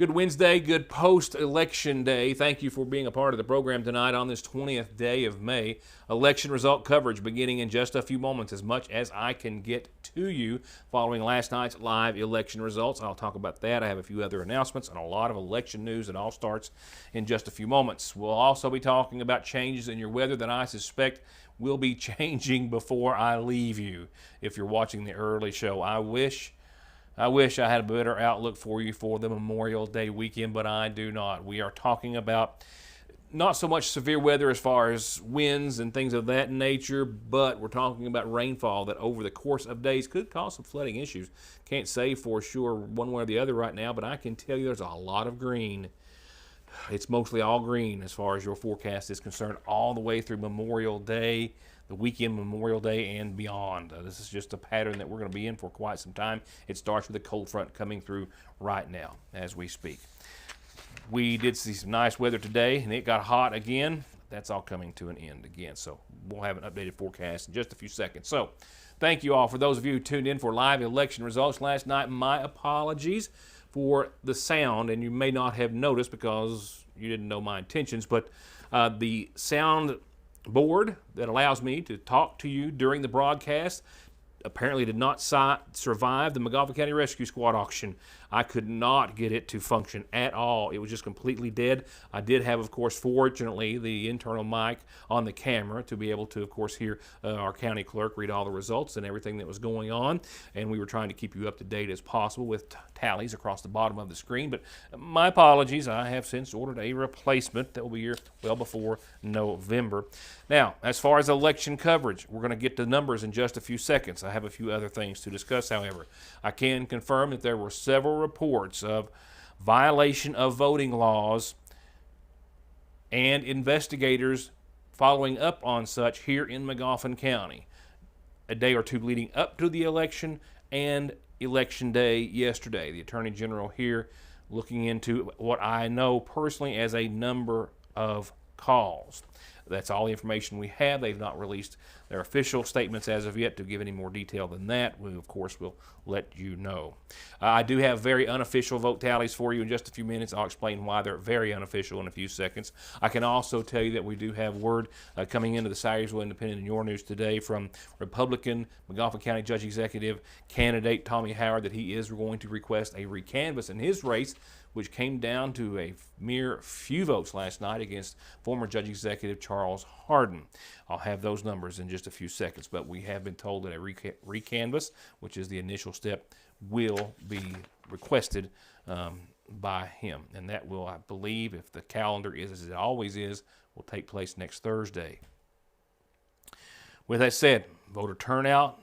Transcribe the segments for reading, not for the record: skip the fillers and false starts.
Good Wednesday, good post-election day. Thank you for being a part of the program tonight on this 20th day of May. Election result coverage beginning in just a few moments, as much as I can get to you following last night's live election results. I'll talk about that. I have a few other announcements and a lot of election news that all starts in just a few moments. We'll also be talking about changes in your weather that I suspect will be changing before I leave you if you're watching the early show. I wish I had a better outlook for you for the Memorial Day weekend, but I do not. We are talking about not so much severe weather as far as winds and things of that nature, but we're talking about rainfall that over the course of days could cause some flooding issues. Can't say for sure one way or the other right now, but I can tell you there's a lot of green. It's mostly all green as far as your forecast is concerned all the way through Memorial Day, the weekend Memorial Day and beyond. This is just a pattern that we're going to be in for quite some time. It starts with a cold front coming through right now as we speak. We did see some nice weather today, and it got hot again. That's all coming to an end again, so we'll have an updated forecast in just a few seconds. So thank you all for those of you who tuned in for live election results last night. My apologies for the sound, and you may not have noticed because you didn't know my intentions, but the sound board that allows me to talk to you during the broadcast apparently did not survive the McGoffin County Rescue Squad auction. I could not get it to function at all. It was just completely dead. I did have, of course, fortunately, the internal mic on the camera to be able to, of course, hear our county clerk read all the results and everything that was going on. And we were trying to keep you up to date as possible with tallies across the bottom of the screen. But my apologies. I have since ordered a replacement that will be here well before November. Now, as far as election coverage, we're going to get to numbers in just a few seconds. I have a few other things to discuss, however. I can confirm that there were several reports of violation of voting laws and investigators following up on such here in McGoffin County a day or two leading up to the election and election day yesterday. The Attorney General here looking into what I know personally as a number of calls. That's all the information we have. They've not released their official statements as of yet to give any more detail than that. We, of course, will let you know. I do have very unofficial vote tallies for you in just a few minutes. I'll explain why they're very unofficial in a few seconds. I can also tell you that we do have word coming into the Syersville Independent in your news today from Republican McGoffin County Judge Executive candidate Tommy Howard that he is going to request a recanvass in his race, which came down to a mere few votes last night against former Judge Executive Charles Hardin. I'll have those numbers in just a few seconds, but we have been told that a recanvass, which is the initial step, will be requested by him. And that will, I believe, if the calendar is as it always is, will take place next Thursday. With that said, voter turnout,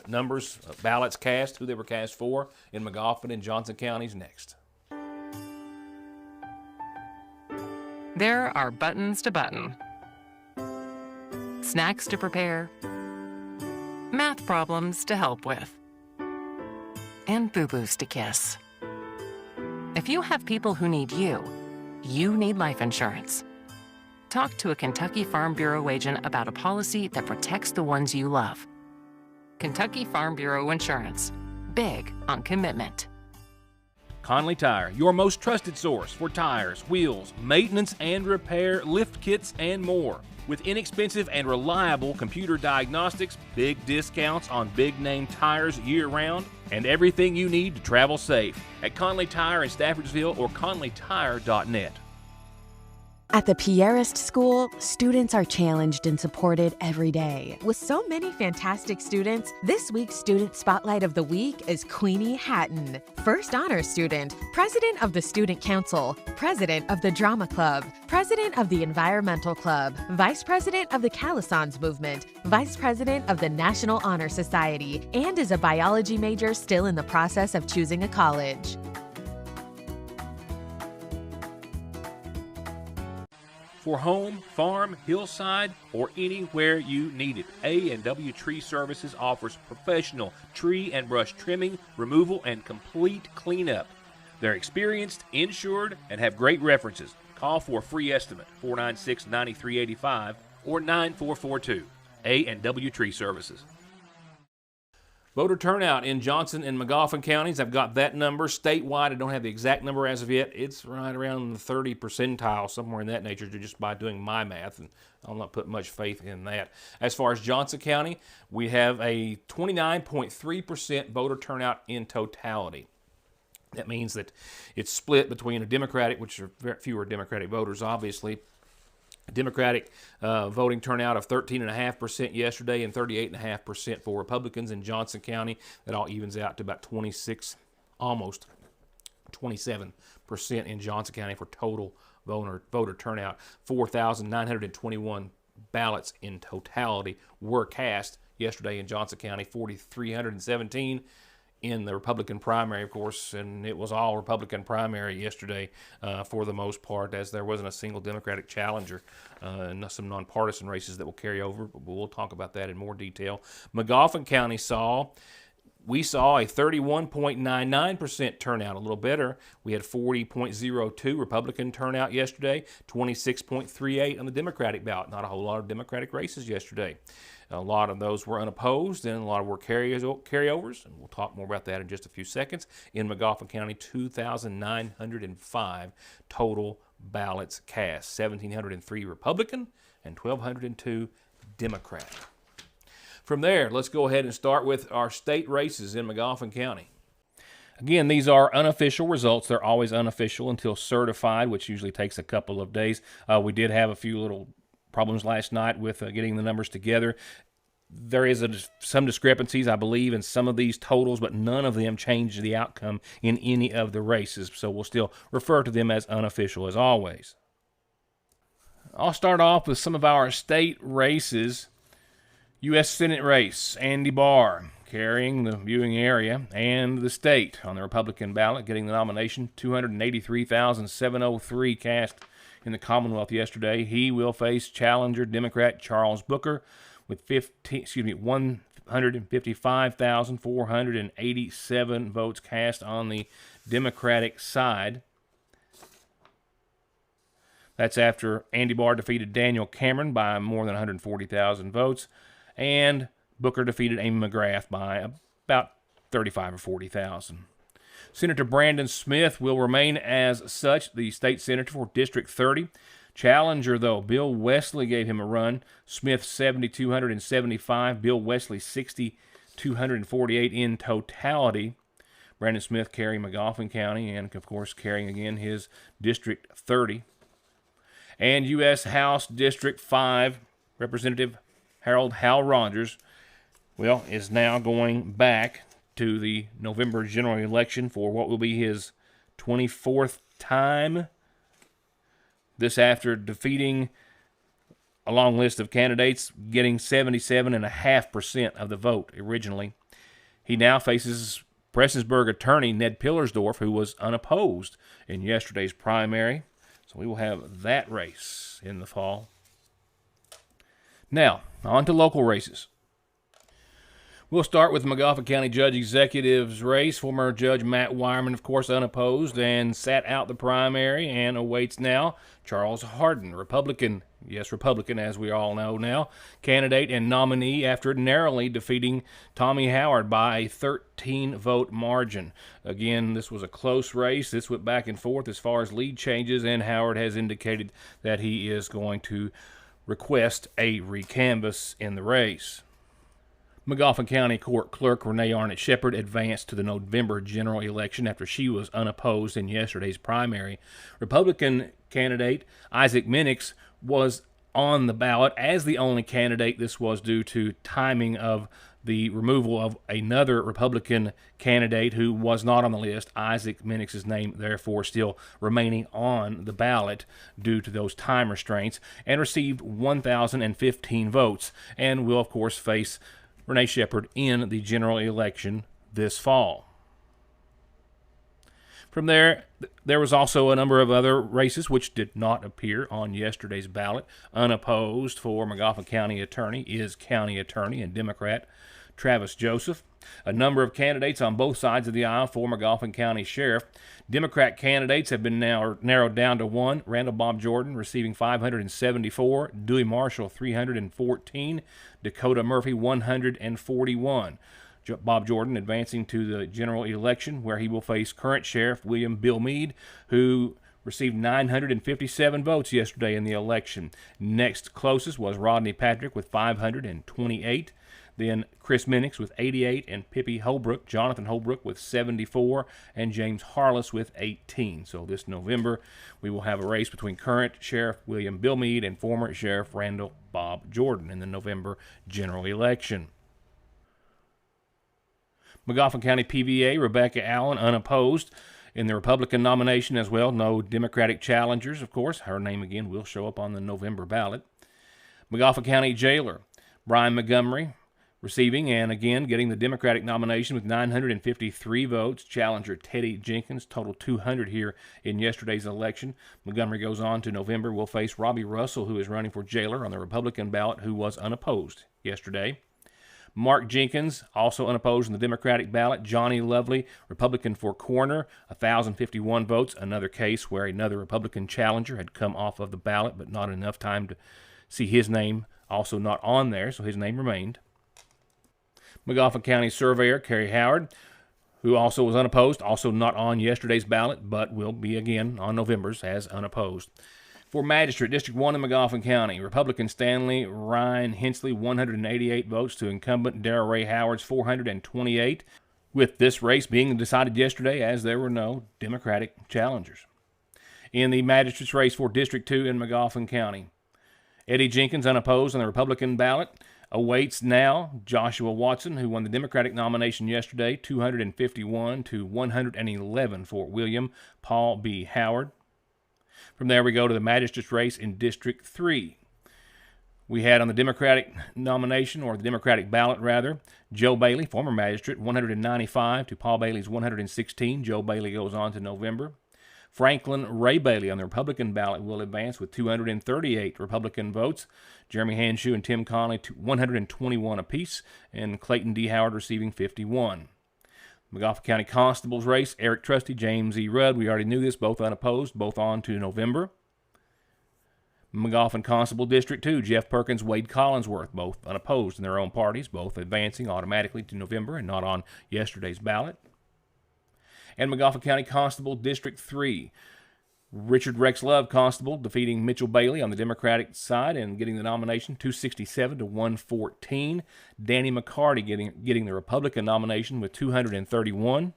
numbers, ballots cast, who they were cast for in McGoffin and Johnson counties next. There are buttons to button, snacks to prepare, math problems to help with, and boo-boos to kiss. If you have people who need you, you need life insurance. Talk to a Kentucky Farm Bureau agent about a policy that protects the ones you love. Kentucky Farm Bureau Insurance. Big on commitment. Conley Tire, your most trusted source for tires, wheels, maintenance and repair, lift kits, and more. With inexpensive and reliable computer diagnostics, big discounts on big-name tires year-round, and everything you need to travel safe at Conley Tire in Staffordsville or conleytire.net. At the Pierrest School, students are challenged and supported every day. With so many fantastic students, this week's Student Spotlight of the Week is Queenie Hatton, First Honor Student, President of the Student Council, President of the Drama Club, President of the Environmental Club, Vice President of the Calisons Movement, Vice President of the National Honor Society, and is a biology major still in the process of choosing a college. For home, farm, hillside, or anywhere you need it, A&W Tree Services offers professional tree and brush trimming, removal, and complete cleanup. They're experienced, insured, and have great references. Call for a free estimate, 496-9385 or 9442. A&W Tree Services. Voter turnout in Johnson and Magoffin counties, I've got that number. Statewide, I don't have the exact number as of yet. It's right around the 30 percentile, somewhere in that nature, just by doing my math, and I'll not put much faith in that. As far as Johnson County, we have a 29.3% voter turnout in totality. That means that it's split between a Democratic, which are fewer Democratic voters, obviously, Democratic voting turnout of 13.5% yesterday and 38.5% for Republicans in Johnson County. That all evens out to about 26, almost 27% in Johnson County for total voter turnout. 4,921 ballots in totality were cast yesterday in Johnson County, 4,317 in the Republican primary, of course, and it was all Republican primary yesterday for the most part, as there wasn't a single Democratic challenger, and some nonpartisan races that will carry over, but we'll talk about that in more detail. Magoffin County we saw a 31.99% turnout, a little better. We had 40.02 Republican turnout yesterday, 26.38 on the Democratic ballot. Not a whole lot of Democratic races yesterday. A lot of those were unopposed, and a lot were carryovers, and we'll talk more about that in just a few seconds. In Magoffin County, 2,905 total ballots cast, 1,703 Republican and 1,202 Democrat. From there, let's go ahead and start with our state races in Magoffin County. Again, these are unofficial results. They're always unofficial until certified, which usually takes a couple of days. We did have a few little problems last night with getting the numbers together. There is some discrepancies, I believe, in some of these totals, but none of them changed the outcome in any of the races, so we'll still refer to them as unofficial as always. I'll start off with some of our state races. U.S. Senate race, Andy Barr carrying the viewing area and the state on the Republican ballot, getting the nomination, 283,703 cast in the Commonwealth yesterday. He will face challenger Democrat Charles Booker with 155,487 votes cast on the Democratic side. That's after Andy Barr defeated Daniel Cameron by more than 140,000 votes, and Booker defeated Amy McGrath by about 35 or 40,000. Senator Brandon Smith will remain as such, the state senator for District 30. Challenger, though, Bill Wesley gave him a run. Smith 7,275, Bill Wesley 6,248 in totality. Brandon Smith carrying Magoffin County and, of course, carrying again his District 30. And U.S. House District 5, Representative Harold Hal Rogers, is now going back to the November general election for what will be his 24th time. This after defeating a long list of candidates, getting 77.5% of the vote originally. He now faces Prestonsburg attorney Ned Pillersdorf, who was unopposed in yesterday's primary. So we will have that race in the fall. Now, on to local races. We'll start with the Magoffin County Judge Executive's race. Former Judge Matt Wireman, of course, unopposed and sat out the primary and awaits now Charles Hardin, Republican, yes, Republican, as we all know now, candidate and nominee after narrowly defeating Tommy Howard by a 13-vote margin. Again, this was a close race. This went back and forth as far as lead changes, and Howard has indicated that he is going to request a recanvass in the race. Magoffin County Court Clerk Renee Arnett Shepard advanced to the November general election after she was unopposed in yesterday's primary. Republican candidate Isaac Minix was on the ballot as the only candidate. This was due to timing of the removal of another Republican candidate who was not on the list. Isaac Minix's name, therefore, still remaining on the ballot due to those time restraints, and received 1,015 votes, and will, of course, face Renee Shepard in the general election this fall. From there was also a number of other races which did not appear on yesterday's ballot. Unopposed for Magoffin County Attorney is County Attorney and Democrat Travis Joseph. A number of candidates on both sides of the aisle for Magoffin County Sheriff. Democrat candidates have been now narrowed down to one. Randall Bob Jordan receiving 574, Dewey Marshall 314, Dakota Murphy 141. Bob Jordan advancing to the general election, where he will face current Sheriff William Bill Meade, who received 957 votes yesterday in the election. Next closest was Rodney Patrick with 528. Then Chris Minix with 88, and Pippi Holbrook, Jonathan Holbrook with 74, and James Harless with 18. So this November, we will have a race between current Sheriff William Bill Meade and former Sheriff Randall Bob Jordan in the November general election. Magoffin County PVA, Rebecca Allen, unopposed in the Republican nomination as well. No Democratic challengers, of course. Her name again will show up on the November ballot. Magoffin County Jailer, Brian Montgomery, receiving and again getting the Democratic nomination with 953 votes. Challenger Teddy Jenkins, total 200 here in yesterday's election. Montgomery goes on to November. Will face Robbie Russell, who is running for jailer on the Republican ballot, who was unopposed yesterday. Mark Jenkins, also unopposed in the Democratic ballot. Johnny Lovely, Republican for coroner, 1,051 votes. Another case where another Republican challenger had come off of the ballot, but not enough time to see his name also not on there, so his name remained. Magoffin County Surveyor Kerry Howard, who also was unopposed, also not on yesterday's ballot, but will be again on November's as unopposed. For Magistrate, District 1 in Magoffin County, Republican Stanley Ryan Hensley, 188 votes to incumbent Darrell Ray Howard's 428, with this race being decided yesterday as there were no Democratic challengers. In the Magistrate's race for District 2 in Magoffin County, Eddie Jenkins, unopposed on the Republican ballot, awaits now Joshua Watson, who won the Democratic nomination yesterday, 251 to 111 for William Paul B. Howard. From there, we go to the magistrate's race in District 3. We had on the Democratic nomination, or the Democratic ballot, rather, Joe Bailey, former magistrate, 195 to Paul Bailey's 116. Joe Bailey goes on to November. Franklin Ray Bailey on the Republican ballot will advance with 238 Republican votes. Jeremy Hanshew and Tim Conley, 121 apiece, and Clayton D. Howard receiving 51. Magoffin County Constable's race, Eric Trusty, James E. Rudd, we already knew this, both unopposed, both on to November. Magoffin Constable District 2, Jeff Perkins, Wade Collinsworth, both unopposed in their own parties, both advancing automatically to November and not on yesterday's ballot. And Magoffin County Constable District 3, Richard Rex Love, Constable, defeating Mitchell Bailey on the Democratic side and getting the nomination, 267 to 114. Danny McCarty getting the Republican nomination with 231.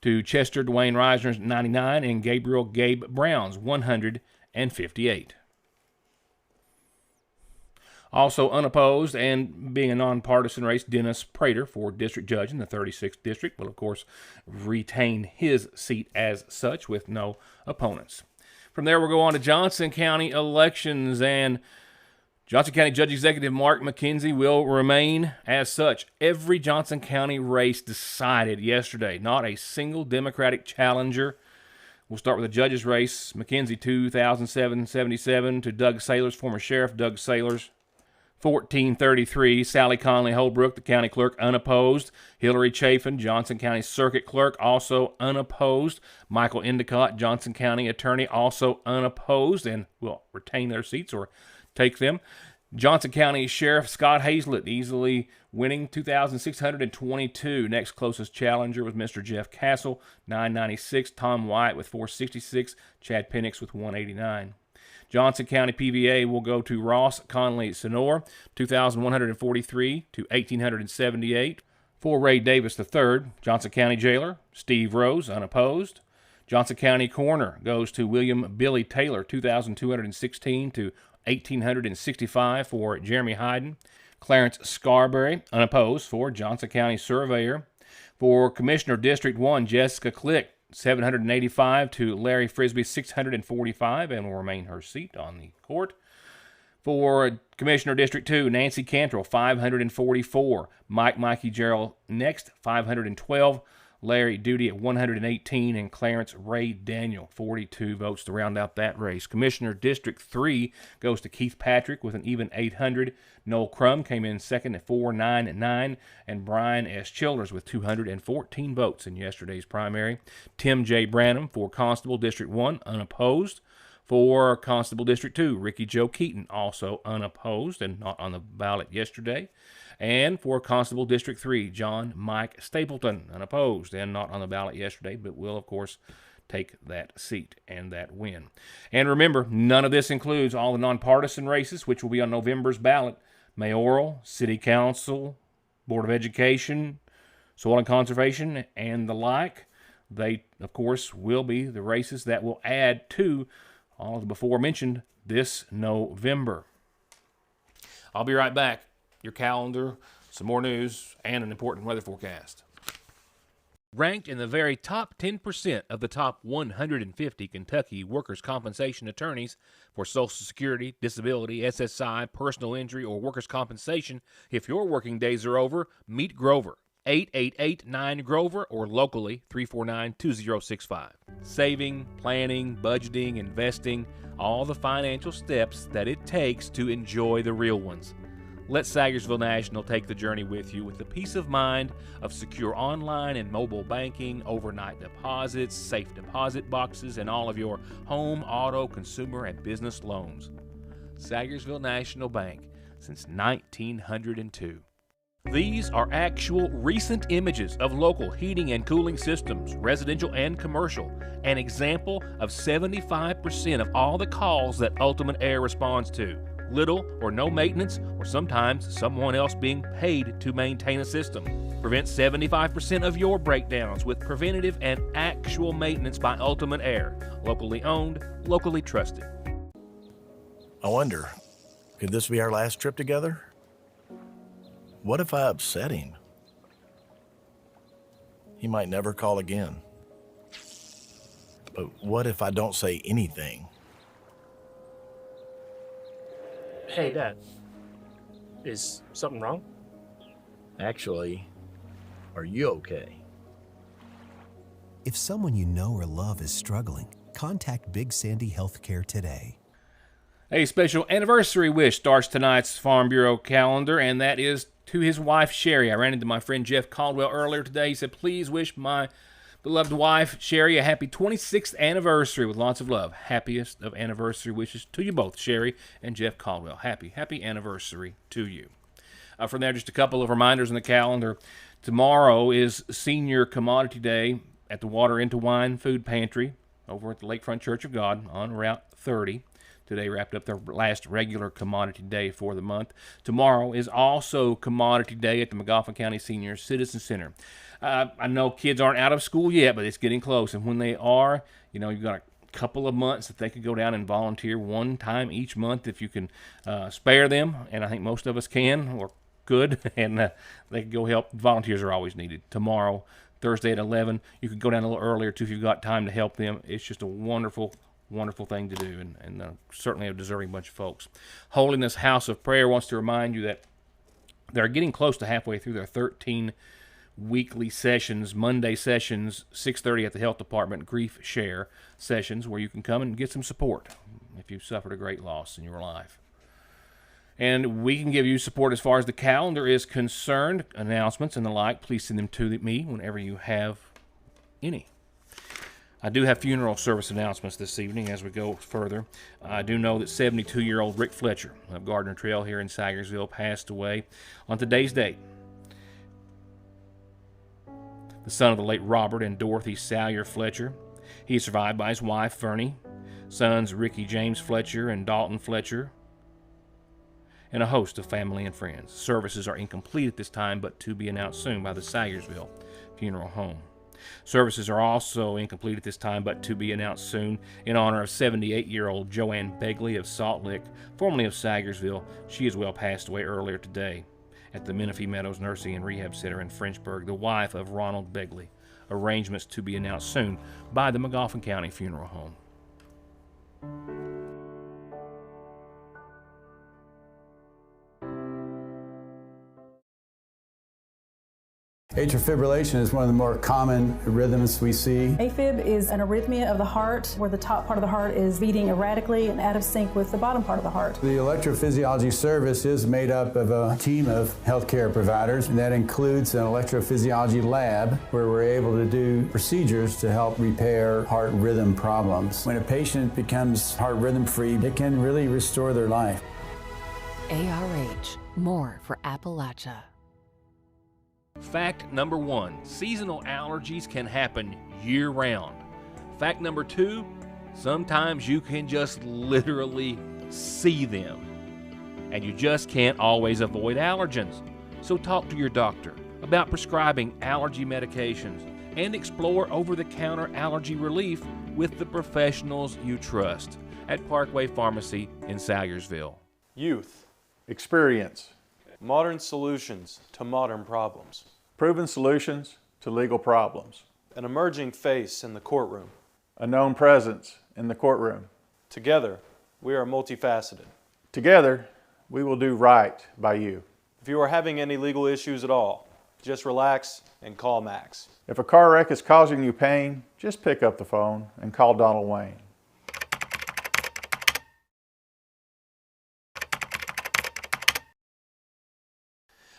To Chester Dwayne Reisner's 99 and Gabriel Gabe Brown's 158. Also unopposed and being a nonpartisan race, Dennis Prater for district judge in the 36th district will, of course, retain his seat as such with no opponents. From there, we'll go on to Johnson County elections, and Johnson County Judge Executive Mark McKenzie will remain as such. Every Johnson County race decided yesterday. Not a single Democratic challenger. We'll start with the judge's race. McKenzie, 2,777 to Doug Sailors, former Sheriff Doug Sailors, 1433. Sally Conley Holbrook, the county clerk, unopposed. Hillary Chafin, Johnson County Circuit Clerk, also unopposed. Michael Endicott, Johnson County Attorney, also unopposed and will retain their seats or take them. Johnson County Sheriff Scott Hazlett easily winning, 2,622. Next closest challenger was Mr. Jeff Castle, 996. Tom White with 466. Chad Penix with 189. Johnson County PVA will go to Ross Conley Sonor, 2,143 to 1,878. For Ray Davis III, Johnson County Jailer, Steve Rose, unopposed. Johnson County Coroner goes to William Billy Taylor, 2,216 to 1,865 for Jeremy Hyden. Clarence Scarberry, unopposed, for Johnson County Surveyor. For Commissioner District 1, Jessica Click, 785 to Larry Frisbee, 645, and will remain her seat on the court. For Commissioner District 2, Nancy Cantrell, 544. Mikey Gerald next, 512. Larry Duty at 118, and Clarence Ray Daniel, 42 votes to round out that race. Commissioner District 3 goes to Keith Patrick with an even 800. Noel Crum came in second at 499, and Brian S. Childers with 214 votes in yesterday's primary. Tim J. Branham for Constable District 1, unopposed. For Constable District 2, Ricky Joe Keaton, also unopposed and not on the ballot yesterday. And for Constable District 3, John Mike Stapleton, unopposed and not on the ballot yesterday, but will, of course, take that seat and that win. And remember, none of this includes all the nonpartisan races, which will be on November's ballot: mayoral, city council, board of education, soil and conservation, and the like. They, of course, will be the races that will add to all of the before mentioned this November. I'll be right back. Your calendar, some more news, and an important weather forecast. Ranked in the very top 10% of the top 150 Kentucky workers' compensation attorneys for Social Security, disability, SSI, personal injury, or workers' compensation, if your working days are over, meet Grover. 888-9-GROVER or locally 349-2065. Saving, planning, budgeting, investing, all the financial steps that it takes to enjoy the real ones. Let Sagersville National take the journey with you with the peace of mind of secure online and mobile banking, overnight deposits, safe deposit boxes, and all of your home, auto, consumer, and business loans. Sagersville National Bank since 1902. These are actual recent images of local heating and cooling systems, residential and commercial, an example of 75% of all the calls that Ultimate Air responds to. Little or no maintenance, or sometimes someone else being paid to maintain a system. Prevent 75% of your breakdowns with preventative and actual maintenance by Ultimate Air. Locally owned, locally trusted. I wonder, could this be our last trip together? What if I upset him? He might never call again. But what if I don't say anything? Hey, Dad. Is something wrong? Actually, are you okay? If someone you know or love is struggling, contact Big Sandy Healthcare today. A special anniversary wish starts tonight's Farm Bureau calendar, and that is to his wife, Sherry. I ran into my friend Jeff Caldwell earlier today. He said, please wish my beloved wife, Sherry, a happy 26th anniversary with lots of love. Happiest of anniversary wishes to you both, Sherry and Jeff Caldwell. Happy anniversary to you. From there, just a couple of reminders on the calendar. Tomorrow is Senior Commodity Day at the Water into Wine Food Pantry over at the Lakefront Church of God on Route 30. Today wrapped up their last regular commodity day for the month. Tomorrow is also commodity day at the McGoffin County Senior Citizen Center. I know kids aren't out of school yet, but it's getting close. And when they are, you've got a couple of months that they could go down and volunteer one time each month if you can spare them. And I think most of us can or could. And they can go help. Volunteers are always needed. Tomorrow, Thursday at 11, you could go down a little earlier too if you've got time to help them. It's just a wonderful thing to do, and certainly a deserving bunch of folks. Holiness House of Prayer wants to remind you that they're getting close to halfway through their 13 weekly sessions, Monday sessions, 6:30 at the Health Department, Grief Share sessions, where you can come and get some support if you've suffered a great loss in your life. And we can give you support as far as the calendar is concerned, announcements and the like. Please send them to me whenever you have any. I do have funeral service announcements this evening as we go further. I do know that 72-year-old Rick Fletcher of Gardner Trail here in Sagersville passed away on today's date. The son of the late Robert and Dorothy Salyer Fletcher. He is survived by his wife, Fernie, sons Ricky James Fletcher and Dalton Fletcher, and a host of family and friends. Services are incomplete at this time, but to be announced soon by the Sagersville Funeral Home. Services are also incomplete at this time, but to be announced soon in honor of 78-year-old Joanne Begley of Salt Lick, formerly of Sagersville. She as well passed away earlier today at the Menifee Meadows Nursing and Rehab Center in Frenchburg, the wife of Ronald Begley. Arrangements to be announced soon by the McGoffin County Funeral Home. Atrial fibrillation is one of the more common rhythms we see. AFib is an arrhythmia of the heart where the top part of the heart is beating erratically and out of sync with the bottom part of the heart. The electrophysiology service is made up of a team of healthcare providers, and that includes an electrophysiology lab where we're able to do procedures to help repair heart rhythm problems. When a patient becomes heart rhythm free, it can really restore their life. ARH, more for Appalachia. Fact number 1, seasonal allergies can happen year-round. Fact number 2, sometimes you can just literally see them, and you just can't always avoid allergens. So talk to your doctor about prescribing allergy medications and explore over-the-counter allergy relief with the professionals you trust at Parkway Pharmacy in Salyersville. Youth. Experience. Modern solutions to modern problems. Proven solutions to legal problems. An emerging face in the courtroom. A known presence in the courtroom. Together, we are multifaceted. Together, we will do right by you. If you are having any legal issues at all, just relax and call Max. If a car wreck is causing you pain, just pick up the phone and call Donald Wayne.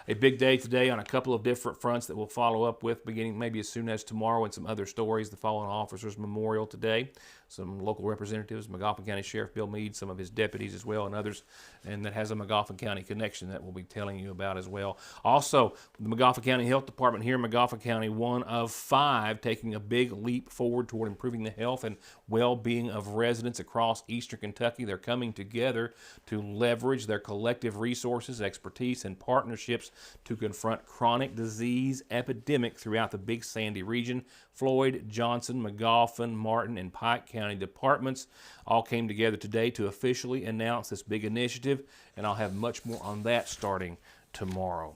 A big day today on a couple of different fronts that we'll follow up with beginning maybe as soon as tomorrow, and some other stories. The Fallen Officers Memorial today. Some local representatives, McGoffin County Sheriff Bill Meade, some of his deputies as well, and others, and that has a McGoffin County connection that we'll be telling you about as well. Also, the McGoffin County Health Department here in McGoffin County, one of 5, taking a big leap forward toward improving the health and well-being of residents across eastern Kentucky. They're coming together to leverage their collective resources, expertise, and partnerships to confront chronic disease epidemic throughout the Big Sandy region. Floyd, Johnson, McGoffin, Martin, and Pike County departments all came together today to officially announce this big initiative, and I'll have much more on that starting tomorrow.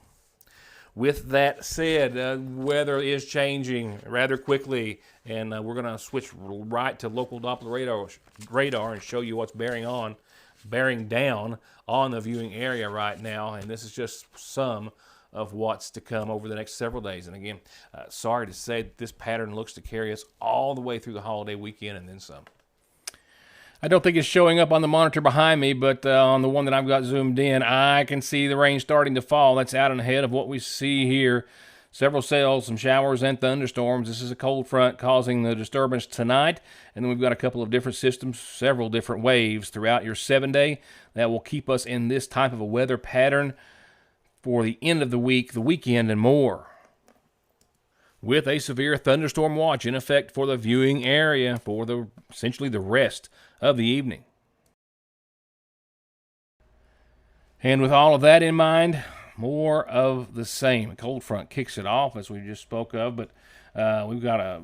With that said, weather is changing rather quickly, and we're going to switch right to local Doppler radar and show you what's bearing down on the viewing area right now, and this is just some of what's to come over the next several days. And again, sorry to say that this pattern looks to carry us all the way through the holiday weekend and then some. I don't think it's showing up on the monitor behind me, but on the one that I've got zoomed in, I can see the rain starting to fall. That's out and ahead of what we see here. Several cells, some showers and thunderstorms. This is a cold front causing the disturbance tonight. And then we've got a couple of different systems, several different waves throughout your 7-day that will keep us in this type of a weather pattern for the end of the week, the weekend, and more. With a severe thunderstorm watch in effect for the viewing area for essentially the rest of the evening. And with all of that in mind, more of the same. A cold front kicks it off, as we just spoke of, but we've got a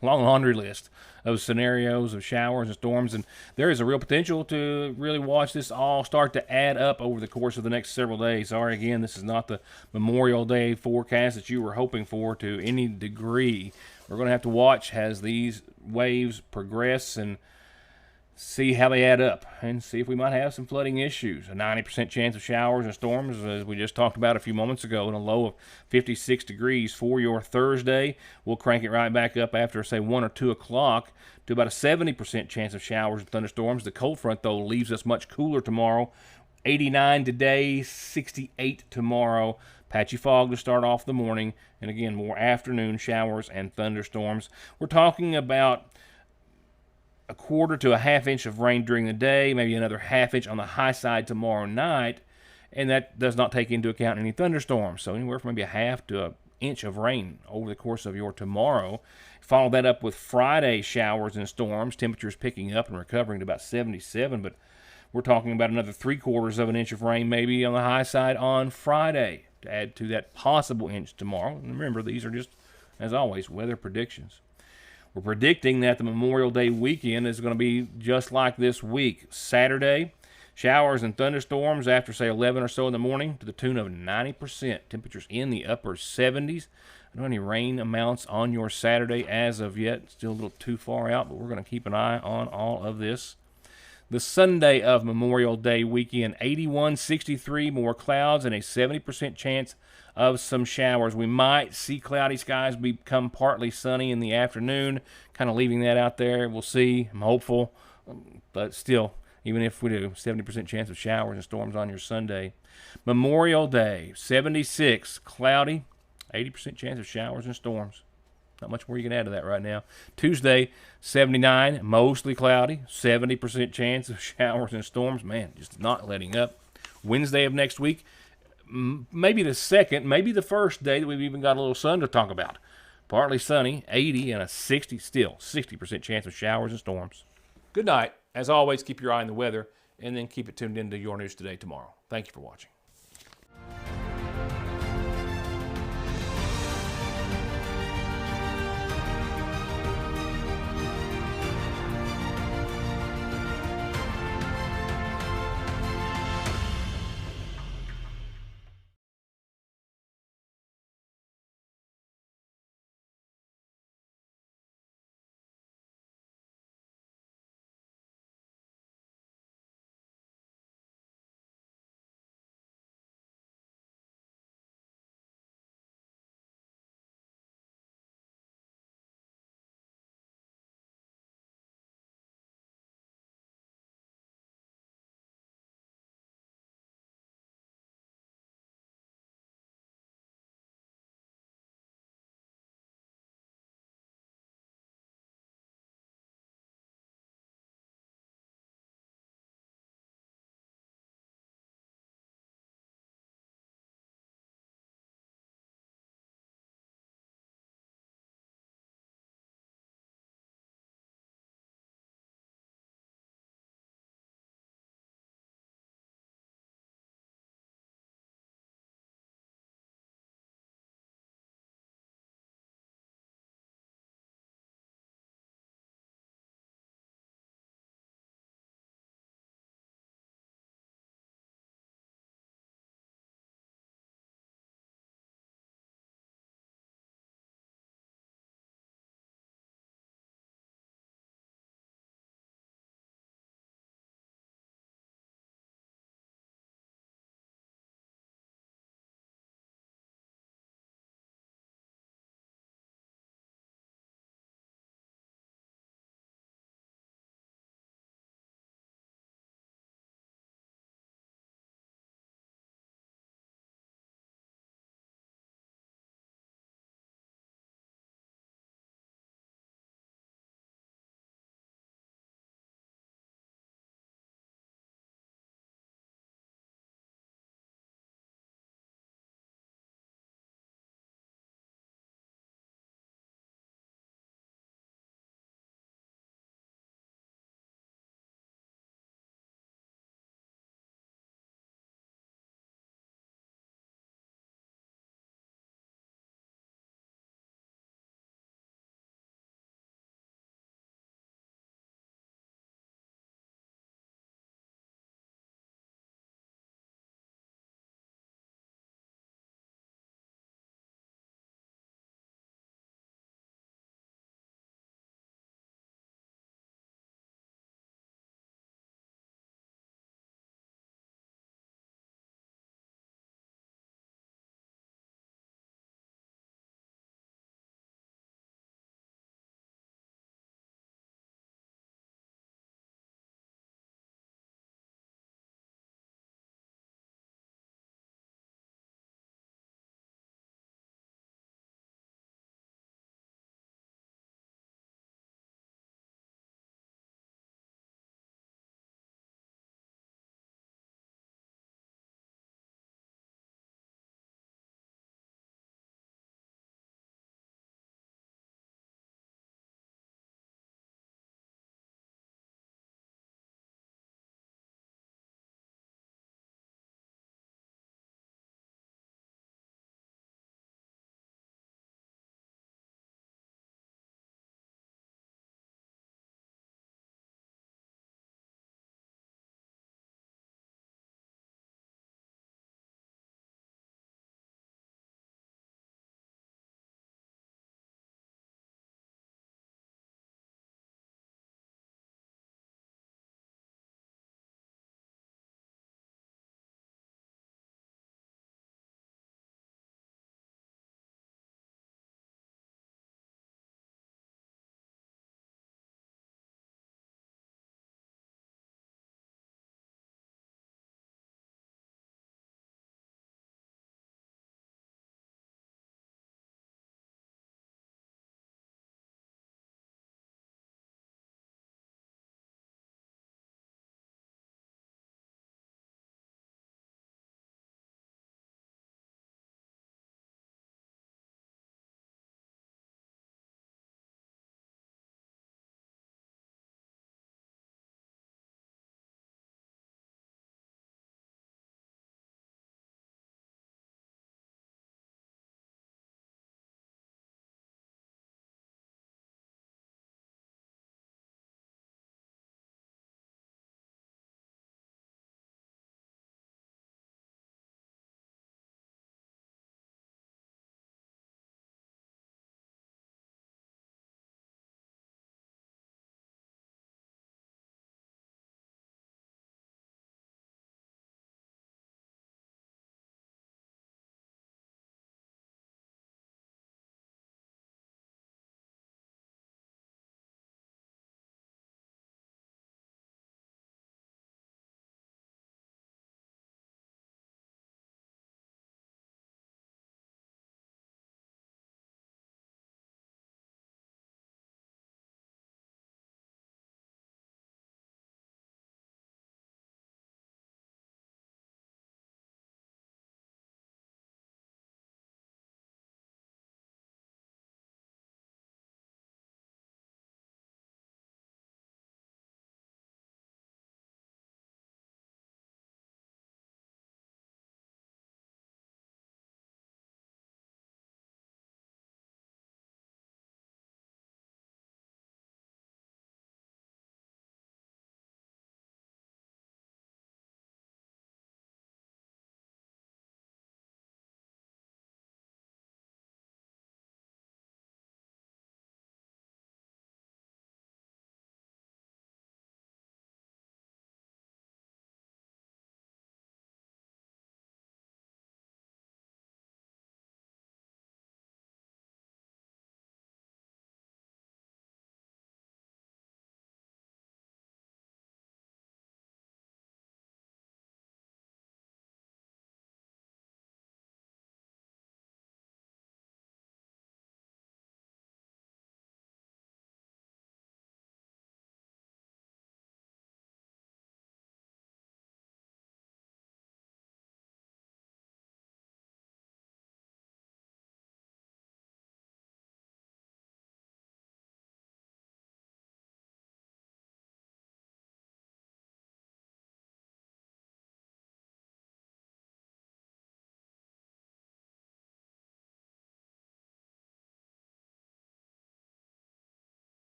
long laundry list of scenarios of showers and storms, and there is a real potential to really watch this all start to add up over the course of the next several days. Sorry, again, this is not the Memorial Day forecast that you were hoping for to any degree. We're going to have to watch as these waves progress and see how they add up and see if we might have some flooding issues. A 90% chance of showers and storms, as we just talked about a few moments ago, and a low of 56 degrees for your Thursday. We'll crank it right back up after, say, 1 or 2 o'clock to about a 70% chance of showers and thunderstorms. The cold front, though, leaves us much cooler tomorrow. 89 today, 68 tomorrow. Patchy fog to start off the morning, and again, more afternoon showers and thunderstorms. We're talking about a quarter to a half inch of rain during the day, maybe another half inch on the high side tomorrow night, and that does not take into account any thunderstorms. So anywhere from maybe a half to an inch of rain over the course of your tomorrow. Follow that up with Friday showers and storms, temperatures picking up and recovering to about 77, but we're talking about another 3/4 of an inch of rain maybe on the high side on Friday to add to that possible inch tomorrow. And remember, these are just, as always, weather predictions. We're predicting that the Memorial Day weekend is going to be just like this week. Saturday, showers and thunderstorms after, say, 11 or so in the morning to the tune of 90%. Temperatures in the upper 70s. I don't have any rain amounts on your Saturday as of yet. Still a little too far out, but we're going to keep an eye on all of this. The Sunday of Memorial Day weekend, 81, 63, more clouds and a 70% chance of some showers. We might see cloudy skies become partly sunny in the afternoon, kind of leaving that out there. We'll see. I'm hopeful, but still, even if we do, 70% chance of showers and storms on your Sunday. Memorial Day, 76, cloudy, 80% chance of showers and storms. Not much more you can add to that right now. Tuesday, 79, mostly cloudy, 70% chance of showers and storms. Man, just not letting up. Wednesday of next week, maybe the second, maybe the first day that we've even got a little sun to talk about. Partly sunny, 80, and a 60% chance of showers and storms. Good night. As always, keep your eye on the weather, and then keep it tuned into Your News Today tomorrow. Thank you for watching.